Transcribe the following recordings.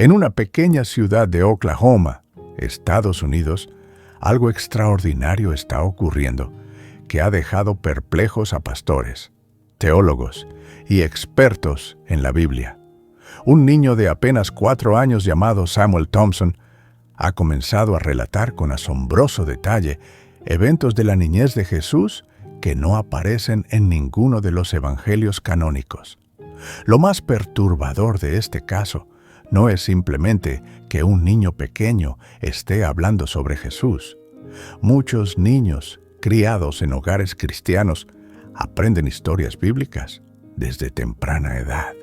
En una pequeña ciudad de Oklahoma, Estados Unidos, algo extraordinario está ocurriendo que ha dejado perplejos a pastores, teólogos y expertos en la Biblia. Un niño de apenas 4 años llamado Samuel Thompson ha comenzado a relatar con asombroso detalle eventos de la niñez de Jesús que no aparecen en ninguno de los evangelios canónicos. Lo más perturbador de este caso no es simplemente que un niño pequeño esté hablando sobre Jesús. Muchos niños criados en hogares cristianos aprenden historias bíblicas desde temprana edad.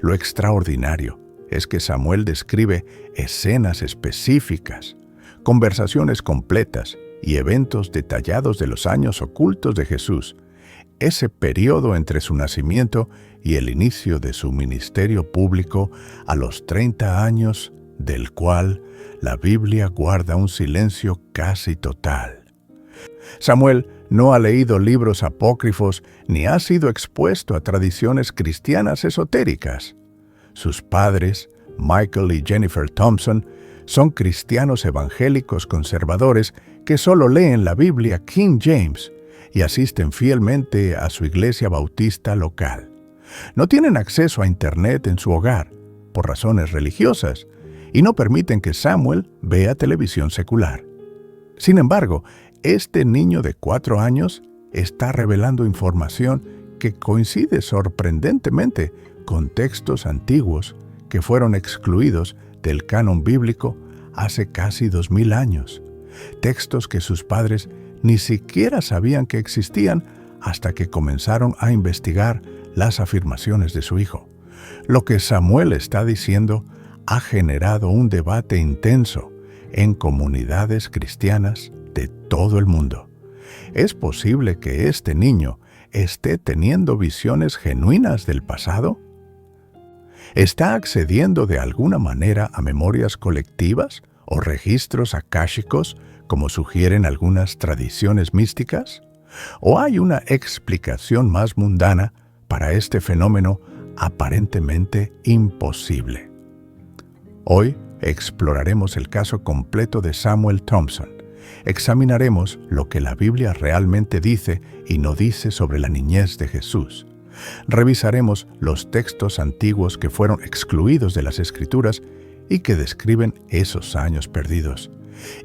Lo extraordinario es que Samuel describe escenas específicas, conversaciones completas y eventos detallados de los años ocultos de Jesús, ese periodo entre su nacimiento y el inicio de su ministerio público a los 30 años, del cual la Biblia guarda un silencio casi total. Samuel no ha leído libros apócrifos ni ha sido expuesto a tradiciones cristianas esotéricas. Sus padres, Michael y Jennifer Thompson, son cristianos evangélicos conservadores que solo leen la Biblia King James y asisten fielmente a su iglesia bautista local. No tienen acceso a Internet en su hogar, por razones religiosas, y no permiten que Samuel vea televisión secular. Sin embargo, este niño de 4 años está revelando información que coincide sorprendentemente con textos antiguos que fueron excluidos del canon bíblico hace casi 2000 años. Textos que sus padres ni siquiera sabían que existían hasta que comenzaron a investigar las afirmaciones de su hijo. Lo que Samuel está diciendo ha generado un debate intenso en comunidades cristianas de todo el mundo. ¿Es posible que este niño esté teniendo visiones genuinas del pasado? ¿Está accediendo de alguna manera a memorias colectivas o registros akáshicos, como sugieren algunas tradiciones místicas? ¿O hay una explicación más mundana para este fenómeno aparentemente imposible? Hoy exploraremos el caso completo de Samuel Thompson. Examinaremos lo que la Biblia realmente dice y no dice sobre la niñez de Jesús. Revisaremos los textos antiguos que fueron excluidos de las Escrituras y que describen esos años perdidos.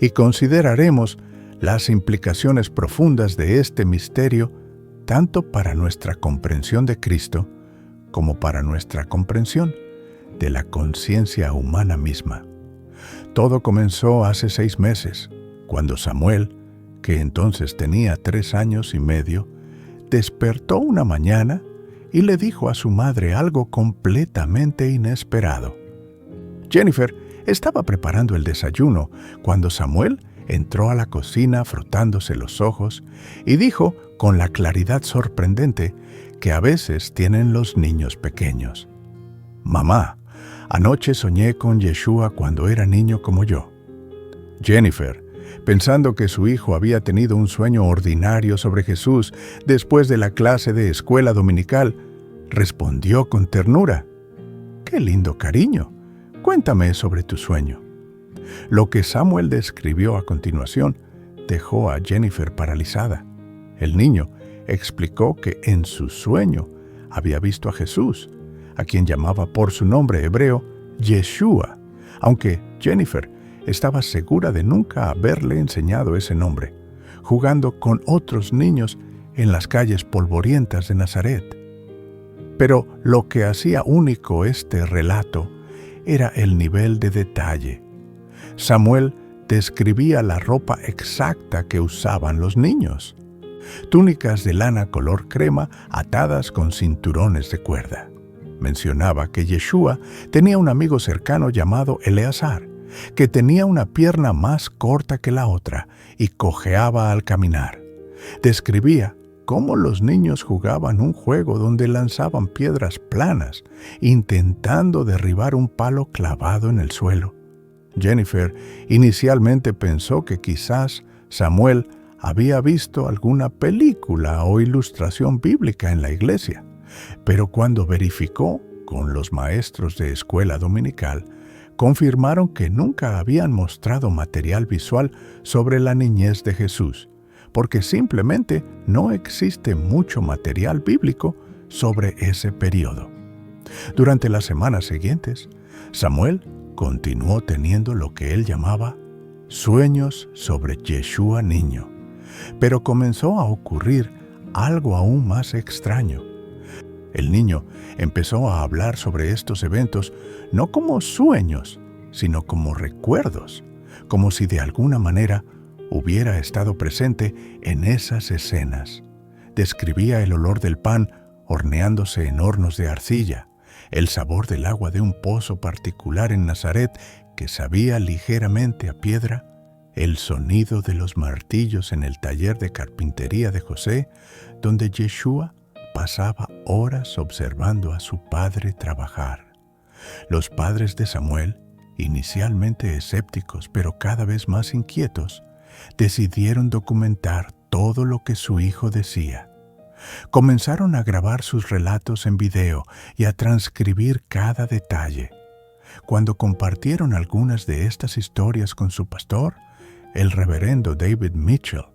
Y consideraremos las implicaciones profundas de este misterio, tanto para nuestra comprensión de Cristo como para nuestra comprensión de la conciencia humana misma. Todo comenzó hace 6 meses, cuando Samuel, que entonces tenía 3 años y medio, despertó una mañana y le dijo a su madre algo completamente inesperado. Jennifer estaba preparando el desayuno cuando Samuel entró a la cocina frotándose los ojos y dijo con la claridad sorprendente que a veces tienen los niños pequeños: «Mamá, anoche soñé con Yeshua cuando era niño como yo». Jennifer, pensando que su hijo había tenido un sueño ordinario sobre Jesús después de la clase de escuela dominical, respondió con ternura: «¡Qué lindo cariño! Cuéntame sobre tu sueño». Lo que Samuel describió a continuación dejó a Jennifer paralizada. El niño explicó que en su sueño había visto a Jesús, a quien llamaba por su nombre hebreo Yeshua, aunque Jennifer estaba segura de nunca haberle enseñado ese nombre, jugando con otros niños en las calles polvorientas de Nazaret. Pero lo que hacía único este relato era el nivel de detalle. Samuel describía la ropa exacta que usaban los niños: túnicas de lana color crema atadas con cinturones de cuerda. Mencionaba que Yeshua tenía un amigo cercano llamado Eleazar, que tenía una pierna más corta que la otra y cojeaba al caminar. Describía cómo los niños jugaban un juego donde lanzaban piedras planas, intentando derribar un palo clavado en el suelo. Jennifer inicialmente pensó que quizás Samuel había visto alguna película o ilustración bíblica en la iglesia, pero cuando verificó con los maestros de escuela dominical, confirmaron que nunca habían mostrado material visual sobre la niñez de Jesús, porque simplemente no existe mucho material bíblico sobre ese periodo. Durante las semanas siguientes, Samuel continuó teniendo lo que él llamaba sueños sobre Yeshua niño, pero comenzó a ocurrir algo aún más extraño. El niño empezó a hablar sobre estos eventos no como sueños, sino como recuerdos, como si de alguna manera hubiera estado presente en esas escenas. Describía el olor del pan horneándose en hornos de arcilla, el sabor del agua de un pozo particular en Nazaret que sabía ligeramente a piedra, el sonido de los martillos en el taller de carpintería de José, donde Yeshua pasaba horas observando a su padre trabajar. Los padres de Samuel, inicialmente escépticos pero cada vez más inquietos, decidieron documentar todo lo que su hijo decía. Comenzaron a grabar sus relatos en video y a transcribir cada detalle. Cuando compartieron algunas de estas historias con su pastor, el reverendo David Mitchell,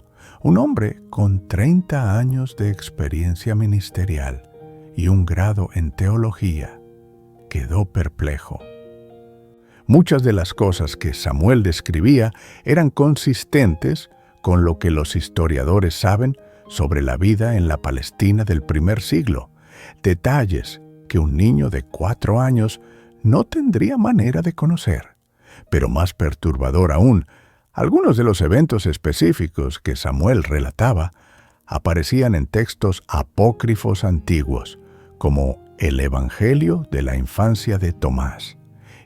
un hombre con 30 años de experiencia ministerial y un grado en teología, quedó perplejo. Muchas de las cosas que Samuel describía eran consistentes con lo que los historiadores saben sobre la vida en la Palestina del primer siglo, detalles que un niño de 4 años no tendría manera de conocer. Pero más perturbador aún, algunos de los eventos específicos que Samuel relataba aparecían en textos apócrifos antiguos, como el Evangelio de la infancia de Tomás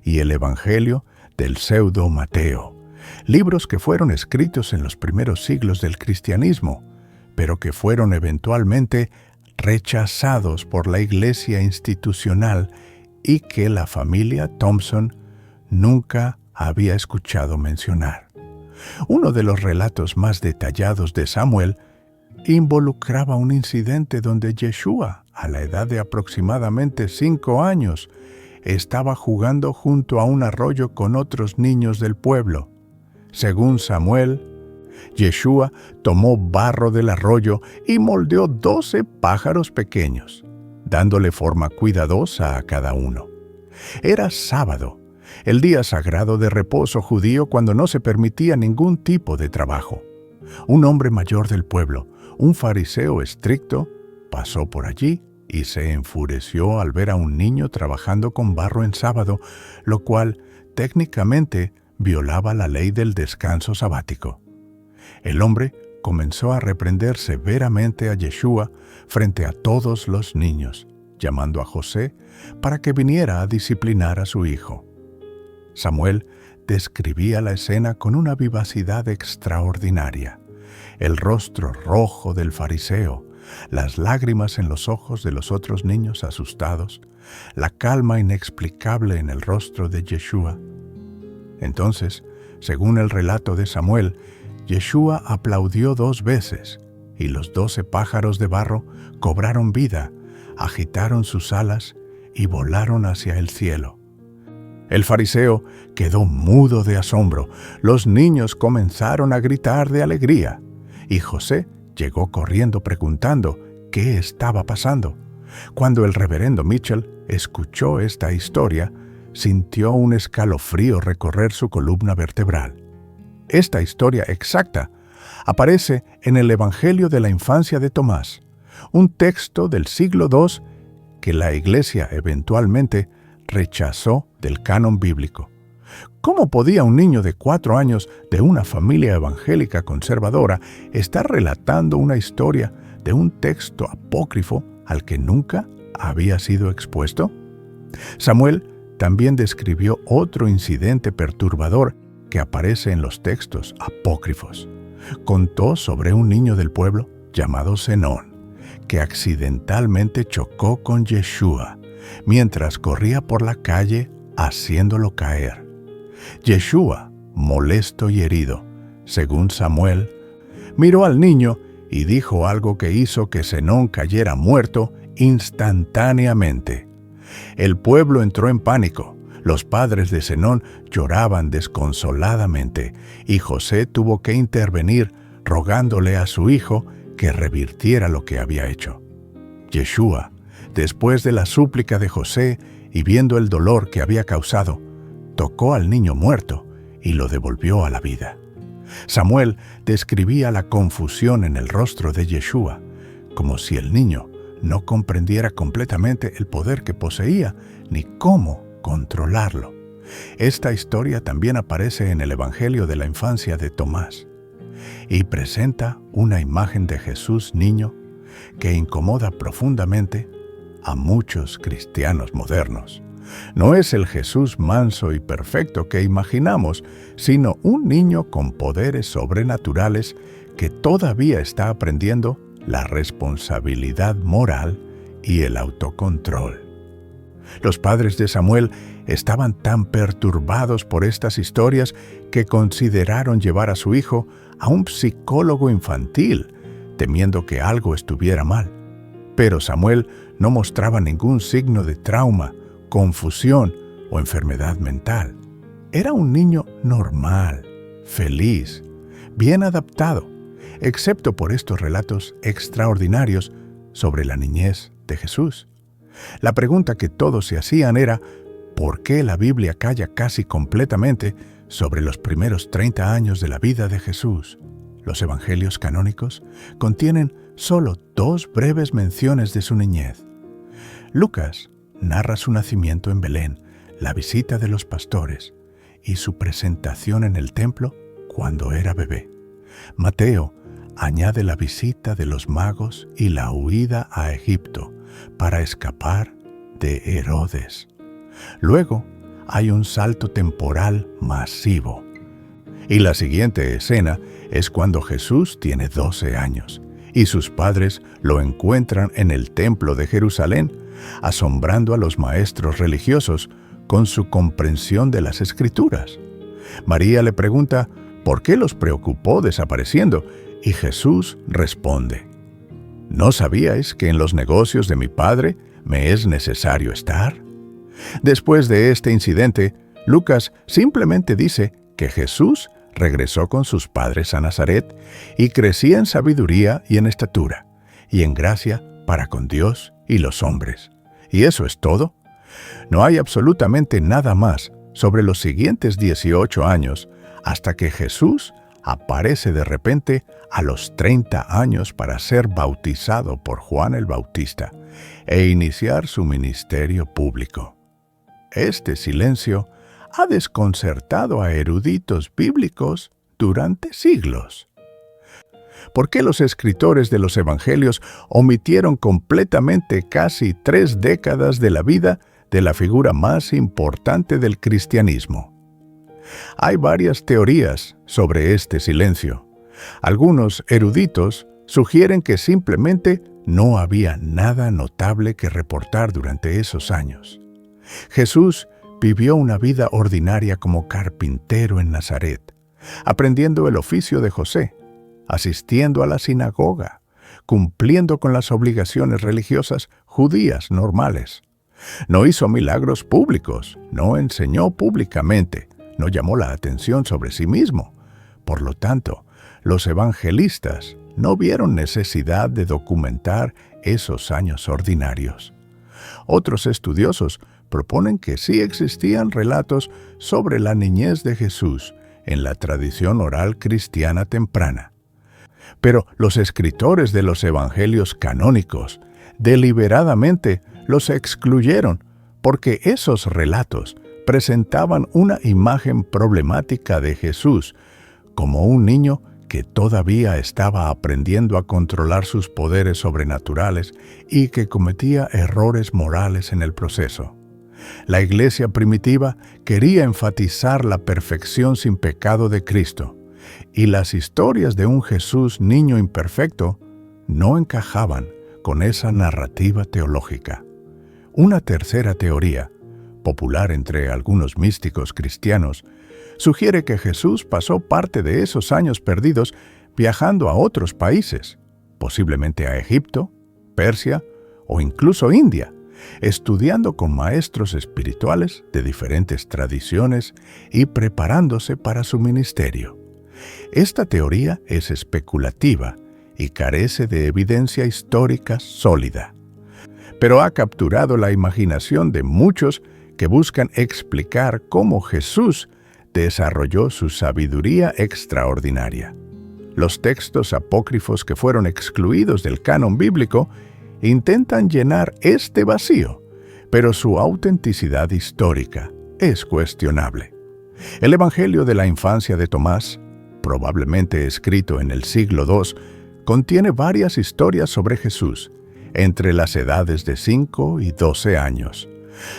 y el Evangelio del pseudo Mateo, libros que fueron escritos en los primeros siglos del cristianismo, pero que fueron eventualmente rechazados por la iglesia institucional y que la familia Thompson nunca había escuchado mencionar. Uno de los relatos más detallados de Samuel involucraba un incidente donde Yeshua, a la edad de aproximadamente 5 años, estaba jugando junto a un arroyo con otros niños del pueblo. Según Samuel, Yeshua tomó barro del arroyo y moldeó 12 pájaros pequeños, dándole forma cuidadosa a cada uno. Era sábado, el día sagrado de reposo judío cuando no se permitía ningún tipo de trabajo. Un hombre mayor del pueblo, un fariseo estricto, pasó por allí y se enfureció al ver a un niño trabajando con barro en sábado, lo cual técnicamente violaba la ley del descanso sabático. El hombre comenzó a reprender severamente a Yeshua frente a todos los niños, llamando a José para que viniera a disciplinar a su hijo. Samuel describía la escena con una vivacidad extraordinaria. El rostro rojo del fariseo, las lágrimas en los ojos de los otros niños asustados, la calma inexplicable en el rostro de Yeshua. Entonces, según el relato de Samuel, Yeshua aplaudió 2 veces, y los 12 pájaros de barro cobraron vida, agitaron sus alas y volaron hacia el cielo. El fariseo quedó mudo de asombro, los niños comenzaron a gritar de alegría, y José llegó corriendo preguntando qué estaba pasando. Cuando el reverendo Mitchell escuchó esta historia, sintió un escalofrío recorrer su columna vertebral. Esta historia exacta aparece en el Evangelio de la infancia de Tomás, un texto del siglo II que la Iglesia eventualmente rechazó del canon bíblico. ¿Cómo podía un niño de 4 años de una familia evangélica conservadora estar relatando una historia de un texto apócrifo al que nunca había sido expuesto? Samuel también describió otro incidente perturbador que aparece en los textos apócrifos. Contó sobre un niño del pueblo llamado Zenón, que accidentalmente chocó con Yeshua mientras corría por la calle haciéndolo caer. Yeshua, molesto y herido, según Samuel, miró al niño y dijo algo que hizo que Zenón cayera muerto instantáneamente. El pueblo entró en pánico. Los padres de Zenón lloraban desconsoladamente y José tuvo que intervenir rogándole a su hijo que revirtiera lo que había hecho. Yeshua, después de la súplica de José y viendo el dolor que había causado, tocó al niño muerto y lo devolvió a la vida. Samuel describía la confusión en el rostro de Yeshua, como si el niño no comprendiera completamente el poder que poseía ni cómo controlarlo. Esta historia también aparece en el Evangelio de la infancia de Tomás y presenta una imagen de Jesús niño que incomoda profundamente a muchos cristianos modernos. No es el Jesús manso y perfecto que imaginamos, sino un niño con poderes sobrenaturales que todavía está aprendiendo la responsabilidad moral y el autocontrol. Los padres de Samuel estaban tan perturbados por estas historias que consideraron llevar a su hijo a un psicólogo infantil, temiendo que algo estuviera mal. Pero Samuel no mostraba ningún signo de trauma, confusión o enfermedad mental. Era un niño normal, feliz, bien adaptado, excepto por estos relatos extraordinarios sobre la niñez de Jesús. La pregunta que todos se hacían era, ¿por qué la Biblia calla casi completamente sobre los primeros 30 años de la vida de Jesús? Los evangelios canónicos contienen solo 2 breves menciones de su niñez. Lucas narra su nacimiento en Belén, la visita de los pastores y su presentación en el templo cuando era bebé. Mateo añade la visita de los magos y la huida a Egipto para escapar de Herodes. Luego hay un salto temporal masivo. Y la siguiente escena es cuando Jesús tiene 12 años y sus padres lo encuentran en el templo de Jerusalén, asombrando a los maestros religiosos con su comprensión de las Escrituras. María le pregunta por qué los preocupó desapareciendo y Jesús responde: ¿No sabíais que en los negocios de mi Padre me es necesario estar? Después de este incidente, Lucas simplemente dice que Jesús regresó con sus padres a Nazaret y crecía en sabiduría y en estatura, y en gracia para con Dios y los hombres. ¿Y eso es todo? No hay absolutamente nada más sobre los siguientes 18 años hasta que Jesús aparece de repente a los 30 años para ser bautizado por Juan el Bautista e iniciar su ministerio público. Este silencio ha desconcertado a eruditos bíblicos durante siglos. ¿Por qué los escritores de los evangelios omitieron completamente casi 3 décadas de la vida de la figura más importante del cristianismo? Hay varias teorías sobre este silencio. Algunos eruditos sugieren que simplemente no había nada notable que reportar durante esos años. Jesús vivió una vida ordinaria como carpintero en Nazaret, aprendiendo el oficio de José, asistiendo a la sinagoga, cumpliendo con las obligaciones religiosas judías normales. No hizo milagros públicos, no enseñó públicamente, no llamó la atención sobre sí mismo. Por lo tanto, los evangelistas no vieron necesidad de documentar esos años ordinarios. Otros estudiosos proponen que sí existían relatos sobre la niñez de Jesús en la tradición oral cristiana temprana. Pero los escritores de los evangelios canónicos deliberadamente los excluyeron porque esos relatos presentaban una imagen problemática de Jesús como un niño que todavía estaba aprendiendo a controlar sus poderes sobrenaturales y que cometía errores morales en el proceso. La iglesia primitiva quería enfatizar la perfección sin pecado de Cristo, y las historias de un Jesús niño imperfecto no encajaban con esa narrativa teológica. Una tercera teoría, popular entre algunos místicos cristianos, sugiere que Jesús pasó parte de esos años perdidos viajando a otros países, posiblemente a Egipto, Persia o incluso India, estudiando con maestros espirituales de diferentes tradiciones y preparándose para su ministerio. Esta teoría es especulativa y carece de evidencia histórica sólida, pero ha capturado la imaginación de muchos que buscan explicar cómo Jesús desarrolló su sabiduría extraordinaria. Los textos apócrifos que fueron excluidos del canon bíblico intentan llenar este vacío, pero su autenticidad histórica es cuestionable. El Evangelio de la infancia de Tomás, probablemente escrito en el siglo II, contiene varias historias sobre Jesús, entre las edades de 5 y 12 años.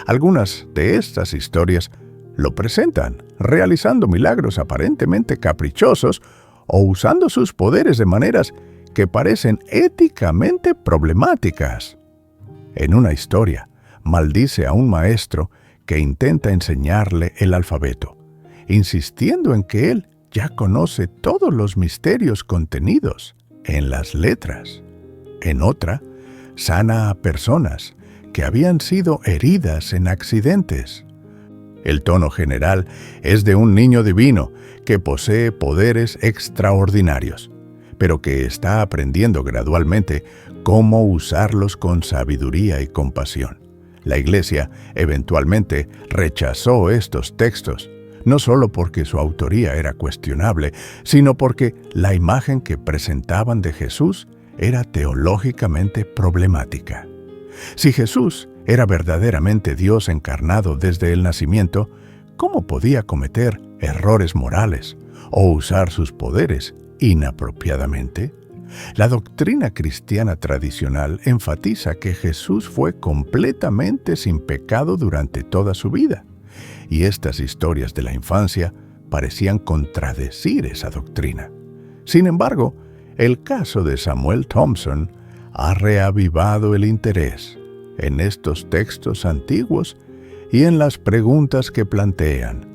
Algunas de estas historias lo presentan realizando milagros aparentemente caprichosos o usando sus poderes de maneras que parecen éticamente problemáticas. En una historia, maldice a un maestro que intenta enseñarle el alfabeto, insistiendo en que él ya conoce todos los misterios contenidos en las letras. En otra, sana a personas que habían sido heridas en accidentes. El tono general es de un niño divino que posee poderes extraordinarios, pero que está aprendiendo gradualmente cómo usarlos con sabiduría y compasión. La Iglesia eventualmente rechazó estos textos, no solo porque su autoría era cuestionable, sino porque la imagen que presentaban de Jesús era teológicamente problemática. Si Jesús era verdaderamente Dios encarnado desde el nacimiento, ¿cómo podía cometer errores morales o usar sus poderes inapropiadamente? La doctrina cristiana tradicional enfatiza que Jesús fue completamente sin pecado durante toda su vida, y estas historias de la infancia parecían contradecir esa doctrina. Sin embargo, el caso de Samuel Thompson ha reavivado el interés en estos textos antiguos y en las preguntas que plantean.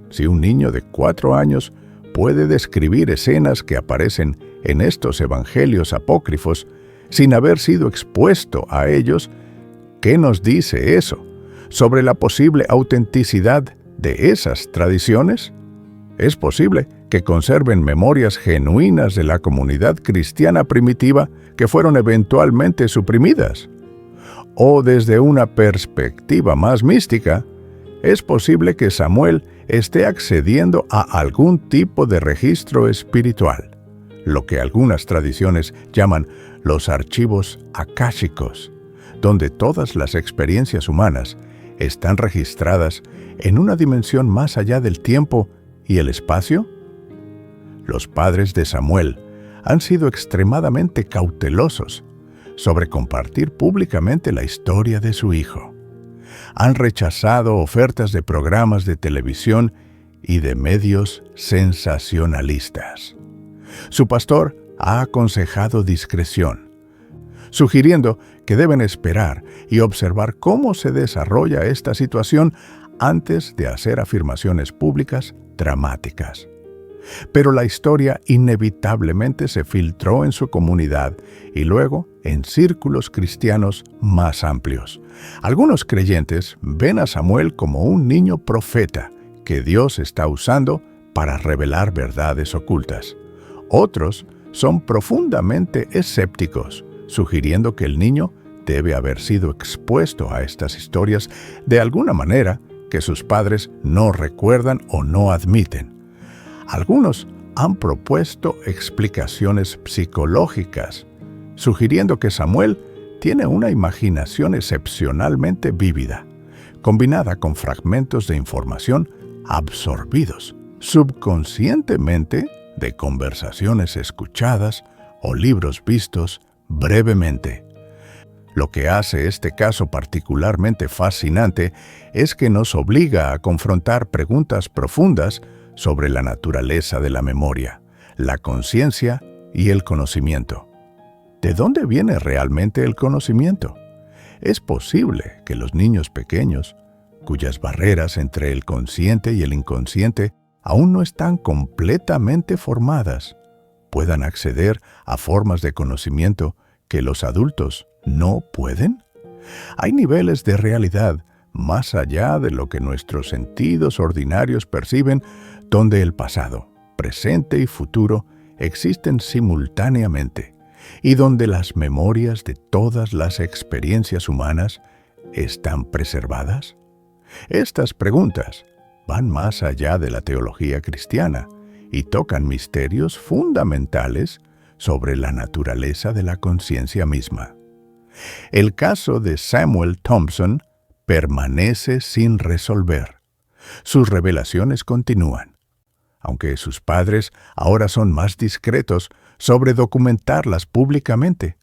Si un niño de 4 años puede describir escenas que aparecen en estos evangelios apócrifos sin haber sido expuesto a ellos, ¿qué nos dice eso sobre la posible autenticidad de esas tradiciones? Es posible que conserven memorias genuinas de la comunidad cristiana primitiva que fueron eventualmente suprimidas. O desde una perspectiva más mística, es posible que Samuel esté accediendo a algún tipo de registro espiritual, lo que algunas tradiciones llaman los archivos akáshicos, donde todas las experiencias humanas están registradas en una dimensión más allá del tiempo y el espacio. Los padres de Samuel han sido extremadamente cautelosos sobre compartir públicamente la historia de su hijo. Han rechazado ofertas de programas de televisión y de medios sensacionalistas. Su pastor ha aconsejado discreción, sugiriendo que deben esperar y observar cómo se desarrolla esta situación antes de hacer afirmaciones públicas dramáticas. Pero la historia inevitablemente se filtró en su comunidad y luego en círculos cristianos más amplios. Algunos creyentes ven a Samuel como un niño profeta que Dios está usando para revelar verdades ocultas. Otros son profundamente escépticos, sugiriendo que el niño debe haber sido expuesto a estas historias de alguna manera que sus padres no recuerdan o no admiten. Algunos han propuesto explicaciones psicológicas, sugiriendo que Samuel tiene una imaginación excepcionalmente vívida, combinada con fragmentos de información absorbidos subconscientemente de conversaciones escuchadas o libros vistos brevemente. Lo que hace este caso particularmente fascinante es que nos obliga a confrontar preguntas profundas sobre la naturaleza de la memoria, la conciencia y el conocimiento. ¿De dónde viene realmente el conocimiento? Es posible que los niños pequeños, cuyas barreras entre el consciente y el inconsciente aún no están completamente formadas, puedan acceder a formas de conocimiento que los adultos no pueden. Hay niveles de realidad más allá de lo que nuestros sentidos ordinarios perciben, donde el pasado, presente y futuro existen simultáneamente, y donde las memorias de todas las experiencias humanas están preservadas. Estas preguntas van más allá de la teología cristiana y tocan misterios fundamentales sobre la naturaleza de la conciencia misma. El caso de Samuel Thompson permanece sin resolver. Sus revelaciones continúan, aunque sus padres ahora son más discretos sobre documentarlas públicamente.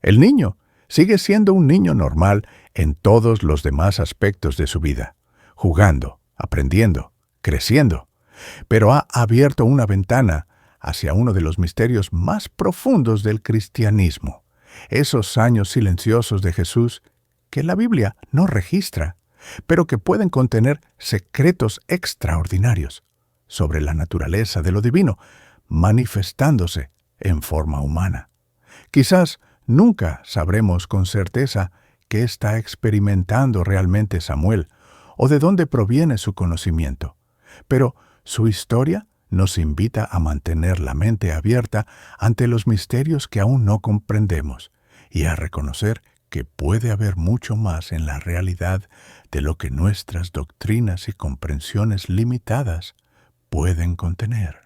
El niño sigue siendo un niño normal en todos los demás aspectos de su vida, jugando, aprendiendo, creciendo, pero ha abierto una ventana hacia uno de los misterios más profundos del cristianismo, esos años silenciosos de Jesús que la Biblia no registra, pero que pueden contener secretos extraordinarios sobre la naturaleza de lo divino, manifestándose en forma humana. Quizás nunca sabremos con certeza qué está experimentando realmente Samuel o de dónde proviene su conocimiento, pero su historia nos invita a mantener la mente abierta ante los misterios que aún no comprendemos y a reconocer que puede haber mucho más en la realidad de lo que nuestras doctrinas y comprensiones limitadas pueden contener.